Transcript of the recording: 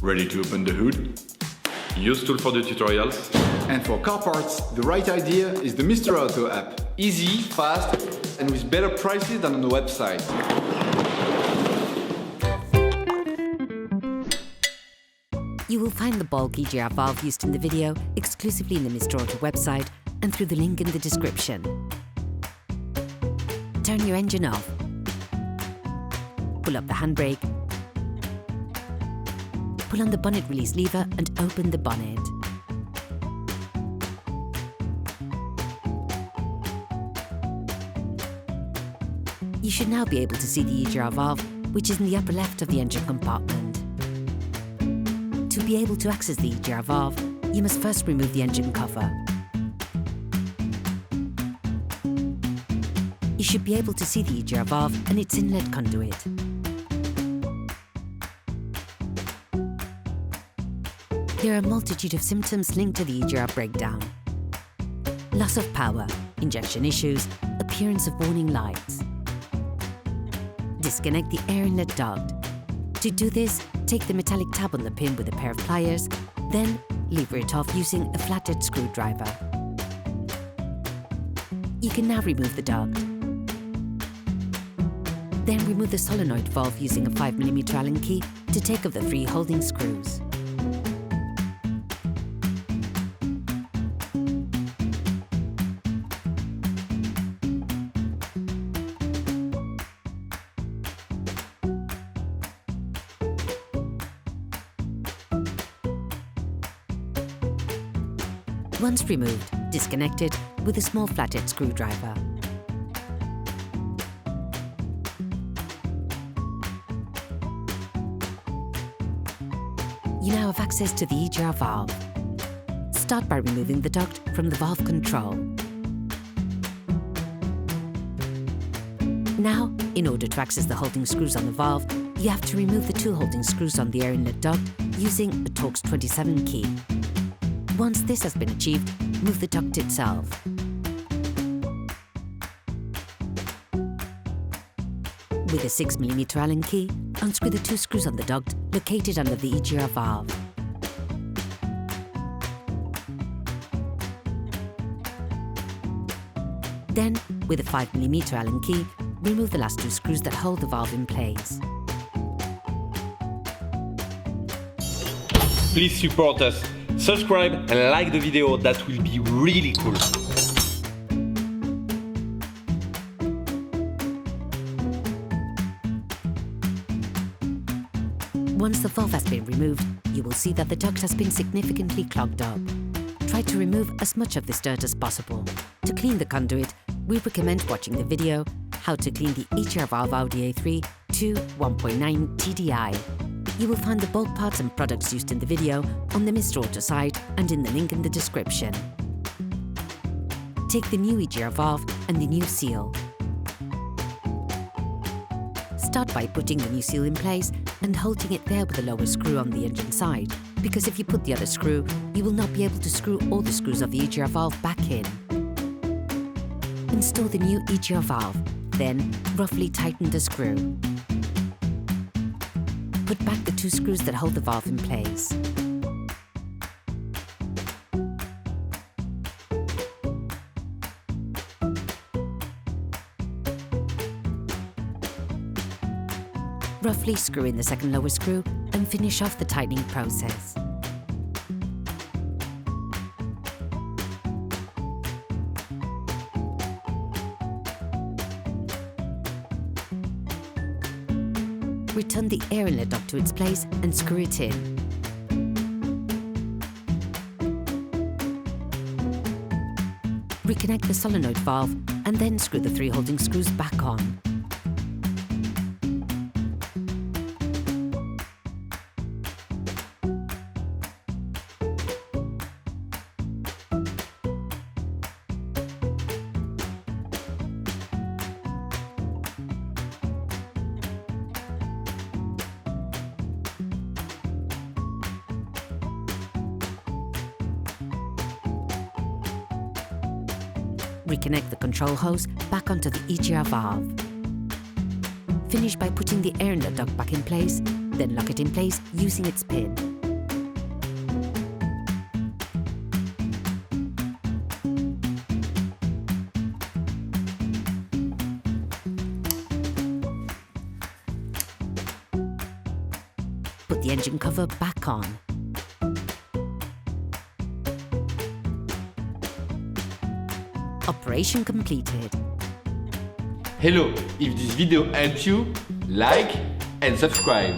Ready to open the hood? UseTool for the tutorials. And for car parts, the right idea is the Mr. Auto app. Easy, fast, and with better prices than on the website. You will find the bulk EGR valve used in the video exclusively in the Mr. Auto website and through the link in the description. Turn your engine off. Pull up the handbrake. Pull on the bonnet release lever and open the bonnet. You should now be able to see the EGR valve, which is in the upper left of the engine compartment. To be able to access the EGR valve, you must first remove the engine cover. You should be able to see the EGR valve and its inlet conduit. There are a multitude of symptoms linked to the EGR breakdown. Loss of power, injection issues, appearance of warning lights. Disconnect the air inlet duct. To do this, take the metallic tab on the pin with a pair of pliers, then lever it off using a flathead screwdriver. You can now remove the duct. Then remove the solenoid valve using a 5mm Allen key to take off the 3 holding screws. Once removed, disconnect it with a small flathead screwdriver. You now have access to the EGR valve. Start by removing the duct from the valve control. Now, in order to access the holding screws on the valve, you have to remove the 2 holding screws on the air inlet duct using a Torx T27 key. Once this has been achieved, move the duct itself. With a 6mm Allen key, unscrew the 2 screws on the duct located under the EGR valve. Then, with a 5mm Allen key, remove the last 2 screws that hold the valve in place. Please support us. Subscribe and like the video, that will be really cool. Once the valve has been removed, you will see that the duct has been significantly clogged up. Try to remove as much of this dirt as possible. To clean the conduit, we recommend watching the video How to Clean the EGR Valve Audi A3 to 1.9 TDI. You will find the bulk parts and products used in the video on the Mr. Auto site and in the link in the description. Take the new EGR valve and the new seal. Start by putting the new seal in place and holding it there with the lower screw on the engine side, because if you put the other screw, you will not be able to screw all the screws of the EGR valve back in. Install the new EGR valve, then roughly tighten the screw. Put back the 2 screws that hold the valve in place. Roughly screw in the second lower screw and finish off the tightening process. Return the air inlet duct to its place and screw it in. Reconnect the solenoid valve and then screw the 3 holding screws back on. Reconnect the control hose back onto the EGR valve. Finish by putting the air inlet duct back in place, then lock it in place using its pin. put the engine cover back on. Operation completed. Hello, if this video helped you, like and subscribe.